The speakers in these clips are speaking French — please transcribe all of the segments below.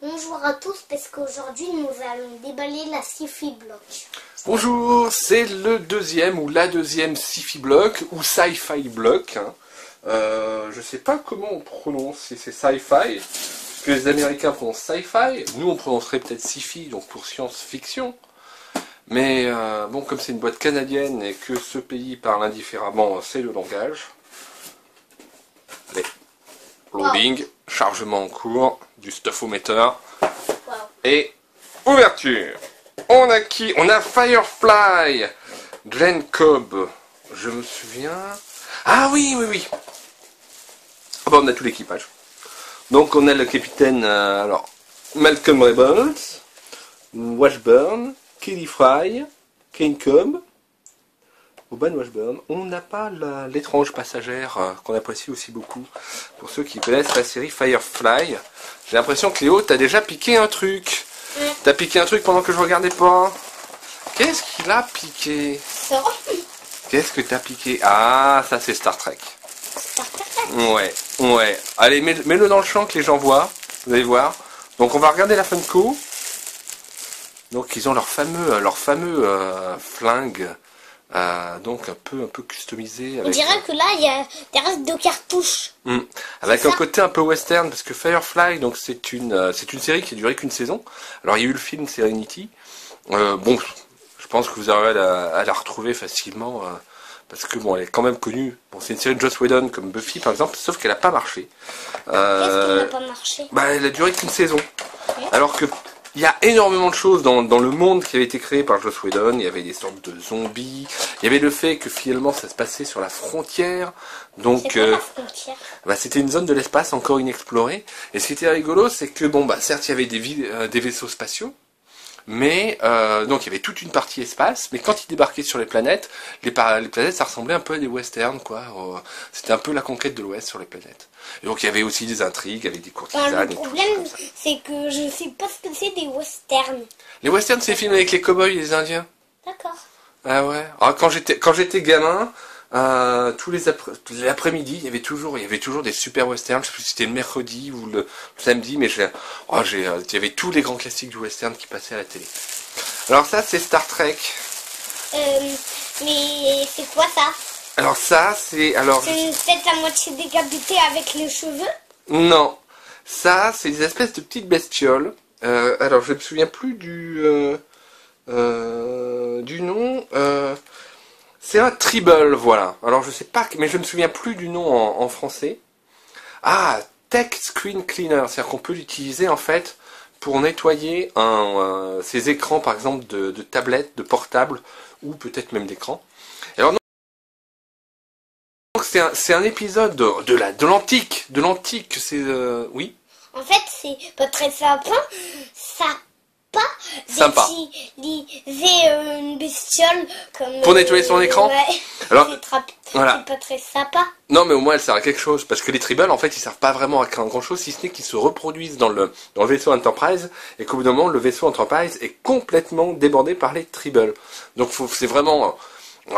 Bonjour à tous, parce qu'aujourd'hui nous allons déballer la sci-fi block. Bonjour, c'est le deuxième ou la deuxième sci-fi block ou sci-fi block. Je sais pas comment on prononce, si c'est sci-fi, parce que les Américains prononcent sci-fi, nous on prononcerait peut-être sci-fi, donc pour science-fiction. Mais bon, comme c'est une boîte canadienne et que ce pays parle indifféremment, c'est le langage. Allez, loading, chargement en cours, du stuffomètre et ouverture. On a qui? On a Firefly, Glenn Cobb. Je me souviens. Ah oui. Ah bah, on a tout l'équipage. Donc on a le capitaine, alors Malcolm Rebels, Washburn, Kelly Fry, Kane Cobb, Boban Washburn. On n'a pas l'étrange passagère qu'on apprécie aussi beaucoup. Pour ceux qui connaissent la série Firefly, j'ai l'impression que Léo, t'as déjà piqué un truc. T'as piqué un truc pendant que je regardais pas. Qu'est-ce qu'il a piqué? Ça. Qu'est-ce que t'as piqué? Ah, ça c'est Star Trek. Star Trek. Ouais. Allez, mets-le dans le champ que les gens voient. Vous allez voir. Donc on va regarder la Funko. Donc ils ont leur fameux flingue. Donc un peu customisé. On dirait que là il y a des restes de cartouches. Avec un côté un peu western, parce que Firefly, donc c'est une série qui a duré qu'une saison. Alors il y a eu le film Serenity. Bon, je pense que vous arriverez à la retrouver facilement, parce que bon, elle est quand même connue. Bon, c'est une série de Joss Whedon comme Buffy par exemple, sauf qu'elle n'a pas marché. Qu'est-ce qui n'a pas marché? Bah, elle a duré qu'une saison. Alors que il y a énormément de choses dans le monde qui avait été créé par Joss Whedon. Il y avait des sortes de zombies. Il y avait le fait que finalement ça se passait sur la frontière. Donc, c'est quoi la frontière? bah, c'était une zone de l'espace encore inexplorée. Et ce qui était rigolo, c'est que bon, bah, certes, il y avait des vaisseaux spatiaux. Mais donc il y avait toute une partie espace, mais quand ils débarquaient sur les planètes, les planètes ça ressemblait un peu à des westerns quoi. C'était un peu la conquête de l'Ouest sur les planètes. Et donc il y avait aussi des intrigues avec des courtisanes. Le problème c'est que je sais pas ce que c'est des westerns. Les westerns c'est les films avec les cow-boys et les Indiens. D'accord. Ah ouais. Alors, quand j'étais gamin, tous les après-midi, il y avait toujours des super westerns. Je sais plus si c'était le mercredi ou le samedi, mais il y avait tous les grands classiques du western qui passaient à la télé. Alors ça, c'est Star Trek. Mais c'est quoi ça? Alors ça, c'est C'est une tête à moitié décapitée avec les cheveux? Non, ça, c'est des espèces de petites bestioles. Alors je me souviens plus du nom. C'est un tribble, voilà. Alors je sais pas, mais je me souviens plus du nom en français. Ah, Tech Screen Cleaner, c'est-à-dire qu'on peut l'utiliser en fait pour nettoyer ces écrans par exemple de tablettes, de portables ou peut-être même d'écran. Alors donc c'est un épisode de l'antique, c'est oui. En fait, c'est pas très sympa. Sympa. D'utiliser une bestiole comme... Pour nettoyer son écran. Ouais. Alors, voilà. C'est pas très sympa. Non, mais au moins elle sert à quelque chose, parce que les tribbles en fait ils servent pas vraiment à grand chose, si ce n'est qu'ils se reproduisent dans le vaisseau Enterprise, et qu'au bout d'un moment le vaisseau Enterprise est complètement débordé par les tribbles. Donc c'est vraiment...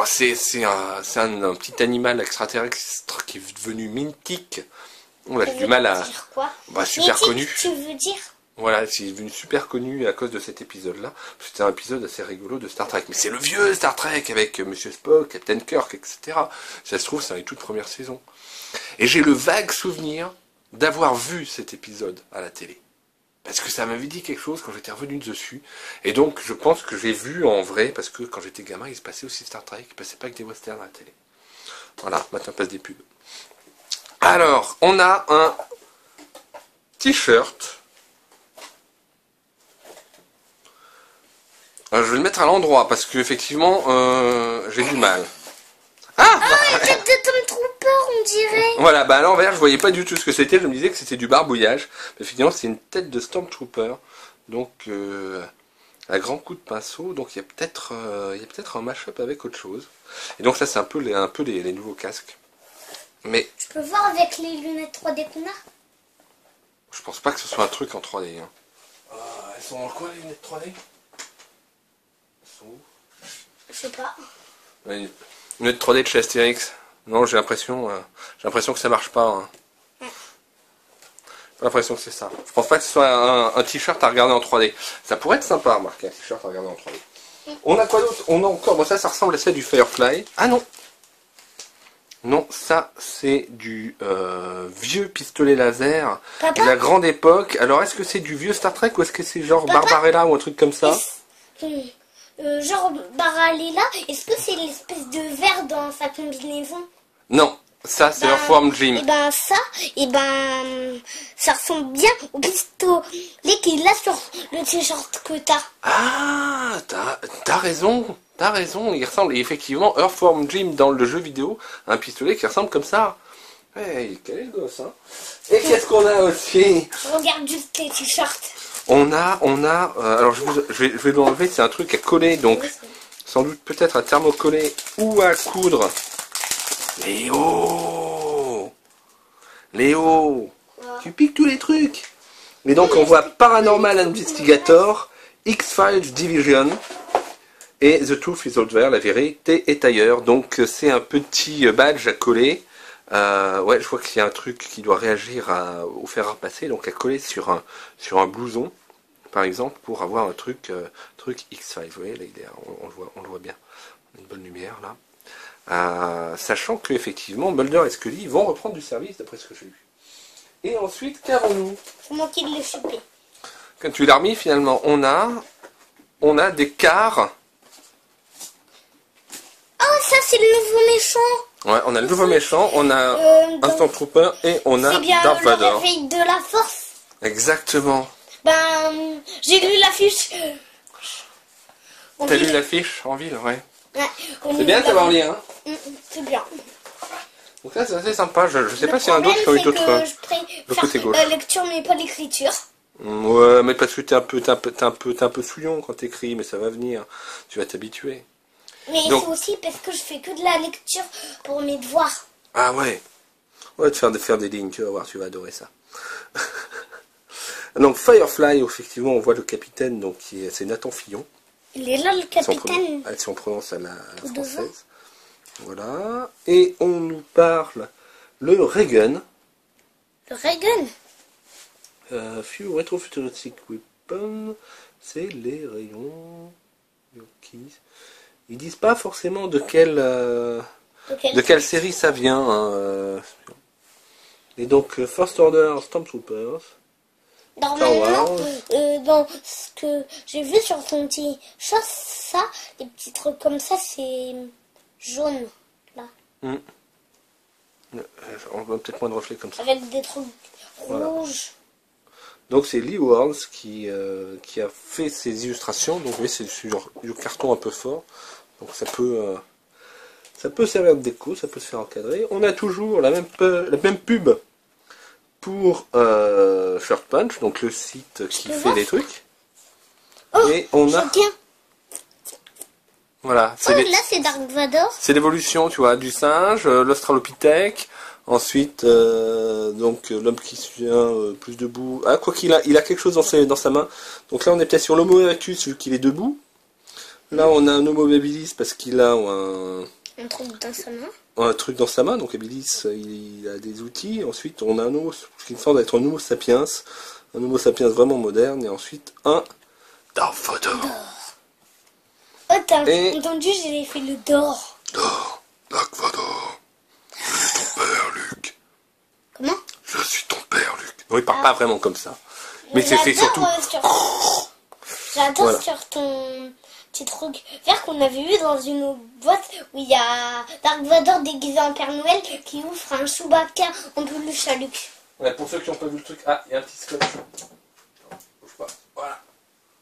C'est un petit animal extraterrestre qui est devenu mythique. On a du mal à... Dire quoi? Bah, super mythique, connu. Tu veux dire? Voilà, c'est devenu super connu à cause de cet épisode-là. C'était un épisode assez rigolo de Star Trek. Mais c'est le vieux Star Trek avec Monsieur Spock, Captain Kirk, etc. Ça se trouve, c'est dans les toutes premières saisons. Et j'ai le vague souvenir d'avoir vu cet épisode à la télé. Parce que ça m'avait dit quelque chose quand j'étais revenu dessus. Et donc, je pense que j'ai vu en vrai, parce que quand j'étais gamin, il se passait aussi Star Trek. Il passait pas que des westerns à la télé. Voilà, maintenant, on passe des pubs. Alors, on a un t-shirt. Je vais le mettre à l'endroit parce que effectivement j'ai du mal. Ah, une tête de Tom Trooper, on dirait. Voilà, bah à l'envers, je voyais pas du tout ce que c'était, je me disais que c'était du barbouillage. Mais effectivement, c'est une tête de Stormtrooper. Donc à grand coup de pinceau, donc il y a peut-être un mash-up avec autre chose. Et donc ça c'est un peu les nouveaux casques. Mais je peux voir avec les lunettes 3D qu'on a? Je pense pas que ce soit un truc en 3D. Hein. Elles sont en quoi les lunettes 3D? Je sais pas. Une lunette 3D de chez Astérix. Non, j'ai l'impression que ça marche pas. Hein. J'ai l'impression que c'est ça. Je pense pas que ce soit un t-shirt à regarder en 3D. Ça pourrait être sympa, remarquez, un t-shirt à regarder en 3D. On a quoi d'autre? On a encore, bon ça ressemble à ça du Firefly. Ah non. Non, ça c'est du vieux pistolet laser de la grande époque. Alors est-ce que c'est du vieux Star Trek ou est-ce que c'est genre Barbarella ou un truc comme ça? Genre Barbarella, est-ce que c'est l'espèce de verre dans sa combinaison? Non, ça c'est Earthworm Jim. Et ça ressemble bien au pistolet qu'il a sur le t-shirt que t'as. Ah, t'as raison. T'as raison, il ressemble effectivement Earthworm Jim dans le jeu vidéo, un pistolet qui ressemble comme ça. Hey, quel est le gosse, hein? Et qu'est-ce qu'on a aussi? Regarde juste les t-shirts. On a, alors je vais l'enlever, c'est un truc à coller, donc sans doute peut-être à thermocoller ou à coudre. Léo, tu piques tous les trucs. Et donc on voit Paranormal Investigator, X-Files Division. Et The Truth is Out There, la vérité est ailleurs. Donc c'est un petit badge à coller. Ouais, je vois qu'il y a un truc qui doit réagir au fer à repasser, donc à coller sur un blouson, par exemple, pour avoir un truc X-Files. Vous voyez, là, on le voit bien. Une bonne lumière là. Sachant que effectivement, Mulder et Scully vont reprendre du service, d'après ce que j'ai vu. Et ensuite, qu'avons-nous? C'est moi qui l'ai chopé. Quand tu l'as remis, finalement, on a des quarts. Oh, ça c'est le nouveau méchant. Ouais, on a le nouveau méchant, on a un Stormtrooper et on a Darth Vader. Le réveil de la force. Exactement. Ben, j'ai lu l'affiche. T'as lu l'affiche en ville, ouais. Ouais, c'est bien de savoir lire, hein. C'est bien. Donc là, c'est assez sympa. Je sais pas s'il y en a d'autres qui ont eu d'autres. Le côté gauche. La lecture, mais pas l'écriture. Ouais, mais parce que t'es un peu souillon quand t'écris, mais ça va venir. Tu vas t'habituer. Mais c'est aussi parce que je fais que de la lecture pour mes devoirs. Ah ouais. Ouais, de faire des lignes, tu vas voir, tu vas adorer ça. Donc Firefly, effectivement, on voit le capitaine, donc c'est Nathan Fillon. Il est là le capitaine. Si on prononce à la française. Voilà. Et on nous parle le Reagan. Le Reagan. Few Retrofuturistic Weapons, c'est les rayons. Ils disent pas forcément de quelle série ça vient. Hein. Et donc First Order Stormtroopers. Normalement, dans ce que j'ai vu sur ton petit chat, ça, les petits trucs comme ça, c'est jaune, là. On voit peut-être moins de reflets comme ça. Avec des trucs rouges. Voilà. Donc c'est Lee Ward qui a fait ces illustrations. Donc vous voyez, c'est du carton un peu fort. Donc ça peut servir de déco, ça peut se faire encadrer. On a toujours la même pub pour Shirt Punch, donc le site qui fait des trucs. Oh, et on a... Voilà. Là c'est Dark Vador. C'est l'évolution, tu vois, du singe, l'Australopithèque. Ensuite, donc l'homme qui se tient plus debout. Ah, quoi qu'il a, il a quelque chose dans sa main. Donc là, on est peut-être sur l'Homo erectus vu qu'il est debout. Là, on a un Homo habilis parce qu'il a un truc dans sa main. Un truc dans sa main. Donc habilis, il a des outils. Ensuite, on a un Homo, ce qui me semble être un Homo sapiens, vraiment moderne. Et ensuite, un Darth Vader. Oh, t'as entendu, j'ai fait le Dor. Darth Vader. Je suis ton père, Luc. Comment? Je suis ton père, Luc. Non, il parle pas vraiment comme ça. Mais c'est fait surtout. J'adore sur ton petit truc vert qu'on avait vu dans une boîte où il y a Dark Vador déguisé en Père Noël qui ouvre un Chewbacca en peluche à Luc. Ouais, pour ceux qui n'ont pas vu le truc, ah, il y a un petit scotch. Bouge pas. Voilà.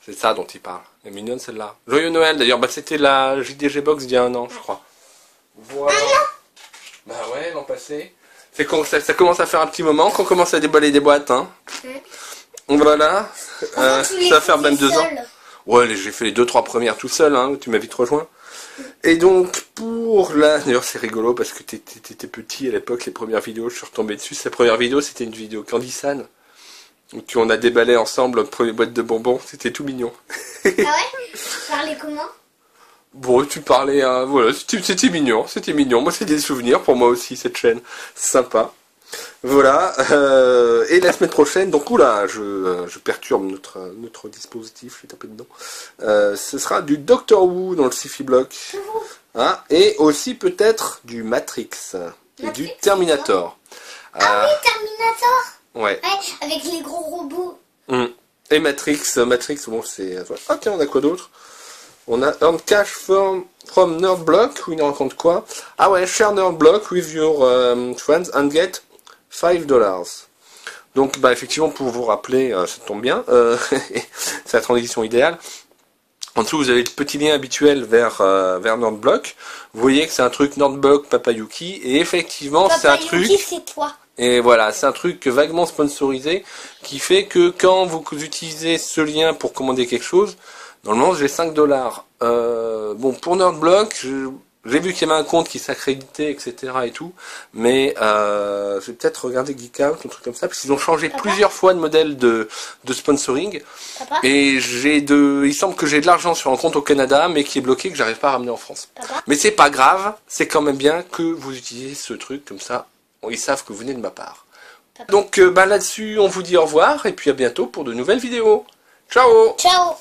C'est ça dont il parle. Elle est mignonne celle-là. Joyeux Noël d'ailleurs, bah, c'était la JDG Box d'il y a un an, je crois. Voilà. Bah ouais, l'an passé. Ça commence à faire un petit moment qu'on commence à déballer des boîtes, hein. Voilà. Ça va faire 22 ans. Ouais, j'ai fait les 2-3 premières tout seul, hein, tu m'as vite rejoint. Et donc, pour la... D'ailleurs, c'est rigolo parce que t'étais petit à l'époque, les premières vidéos, je suis retombé dessus. Cette première vidéo, c'était une vidéo Candysan. Où on a déballé ensemble une première boîte de bonbons. C'était tout mignon. Ah ouais? Tu parlais comment? Bon, tu parlais, voilà, c'était mignon, c'était mignon. Moi, c'est des souvenirs pour moi aussi, cette chaîne. Sympa. Voilà, et la semaine prochaine, donc oula, je perturbe notre dispositif, je vais taper dedans. Ce sera du Doctor Who dans le sci-fi block. Hein, et aussi peut-être du Matrix et du Terminator. Ah oui, Terminator. Ouais. Avec les gros robots. Et Matrix, bon c'est... Ah tiens, on a quoi d'autre? On a Earn Cash from Nerd Block, où il nous raconte quoi? Ah ouais, share Nerd Block with your friends and get $5. Donc bah effectivement, pour vous rappeler, ça tombe bien, c'est la transition idéale. En dessous, vous avez le petit lien habituel vers NerdBlock. Vous voyez que c'est un truc NerdBlock Papayuki, et effectivement, c'est un truc... c'est toi. Et voilà, c'est un truc vaguement sponsorisé, qui fait que quand vous utilisez ce lien pour commander quelque chose, normalement, j'ai $5. Bon, pour NerdBlock, j'ai vu qu'il y avait un compte qui s'accréditait, etc. et tout, mais je vais peut-être regarder Geek Out, un truc comme ça, parce qu'ils ont changé plusieurs fois de modèle de sponsoring. Et il semble que j'ai de l'argent sur un compte au Canada, mais qui est bloqué, que j'arrive pas à ramener en France. Mais c'est pas grave, c'est quand même bien que vous utilisez ce truc, comme ça, ils savent que vous venez de ma part. Donc bah, là-dessus, on vous dit au revoir, et puis à bientôt pour de nouvelles vidéos. Ciao! Ciao!